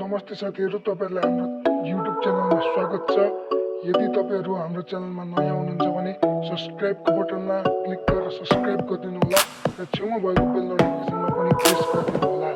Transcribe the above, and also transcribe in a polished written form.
नमस्ते साथीहरू, तपाईँहरूलाई हाम्रो युट्युब च्यानलमा स्वागत छ। यदि तपाईँहरू हाम्रो च्यानलमा नयाँ हुनुहुन्छ भने सब्सक्राइबको बटनमा क्लिक गरेर सब्सक्राइब गरिदिनु होला र छेउमा भएको बेल नोटिफिकेसनमा पनि प्रेस गरिदिनु होला।